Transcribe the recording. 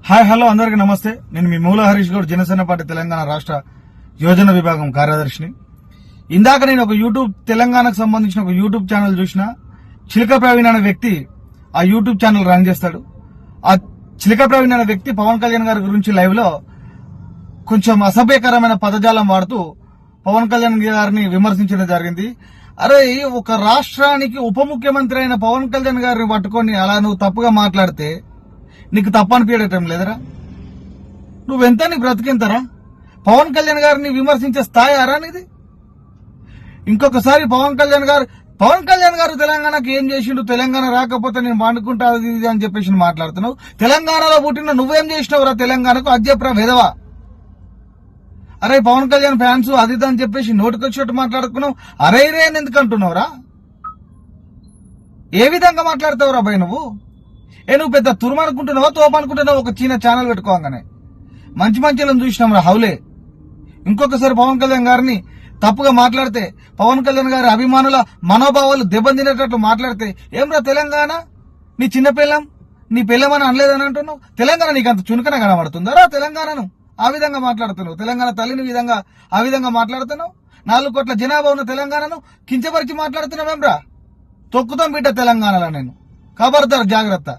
Hi hello అందరికీ నమస్తే. నేను మీ మూల హరీష్ గౌడ్, జనసేన పార్టీ తెలంగాణ రాష్ట్ర యోజన విభాగం కార్యదర్శిని. ఇందాక నేను ఒక యూట్యూబ్ తెలంగాణకు సంబంధించిన ఒక యూట్యూబ్ ఛానల్ చూసిన. చిలక ప్రవీణ్ అనే వ్యక్తి ఆ యూట్యూబ్ ఛానల్ రన్ చేస్తాడు. ఆ చిలక ప్రవీణ్ అనే వ్యక్తి పవన్ కళ్యాణ్ గారి గురించి లైవ్ లో కొంచెం అసభ్యకరమైన పదజాలం వాడుతూ పవన్ కళ్యాణ్ గారిని విమర్శించడం జరిగింది. అరే, ఒక రాష్ట్రానికి ఉప ముఖ్యమంత్రి అయిన పవన్ కళ్యాణ్ గారిని పట్టుకొని అలా నువ్వు తప్పుగా మాట్లాడితే నీకు తప్పు అనిపించడం లేదరా? నువ్వెంత నీ బ్రతికింతరా? పవన్ కళ్యాణ్ గారిని విమర్శించే స్థాయి అరా నీది? ఇంకొకసారి పవన్ కళ్యాణ్ గారు తెలంగాణకి ఏం చేసిండు, తెలంగాణ రాకపోతే నేను పండుకుంటా అది ఇది అని చెప్పేసి మాట్లాడుతున్నావు. తెలంగాణలో పుట్టిన నువ్వేం చేసినావురా తెలంగాణకు? అది చెప్పరా వెధవా. అరే, పవన్ కళ్యాణ్ ఫ్యాన్స్ అది అని చెప్పేసి నోటికొచ్చినట్టు మాట్లాడుకున్నావు. అరే రే అని ఎందుకు అంటున్నావురా? ఏ విధంగా మాట్లాడతావురా భయ్ నువ్వు? నువ్వు పెద్ద తురుమనుకుంటున్నావా, తోపనుకుంటున్నావు? ఒక చిన్న ఛానల్ పెట్టుకోగానే మంచి మంచిలను చూసినాం రా హౌలే. ఇంకొకసారి పవన్ కళ్యాణ్ గారిని తప్పుగా మాట్లాడితే, పవన్ కళ్యాణ్ గారి అభిమానుల మనోభావాలు దెబ్బతినేటట్లు మాట్లాడితే ఏమ్రా తెలంగాణ? నీ చిన్న పిల్లం, నీ పిల్లమని అనలేదని అంటున్నావు. తెలంగాణ నీకు అంత చునకన కనబడుతుందా రా? తెలంగాణను ఆ విధంగా మాట్లాడుతున్నావు. తెలంగాణ తల్లిని ఆ విధంగా మాట్లాడుతున్నావు. 4 కోట్ల జనాభా ఉన్న తెలంగాణను కించపరిచి మాట్లాడుతున్నావేమ్రా? తొక్కుతాం బిడ్డ తెలంగాణలో నేను. ఖబర్దార్, జాగ్రత్త.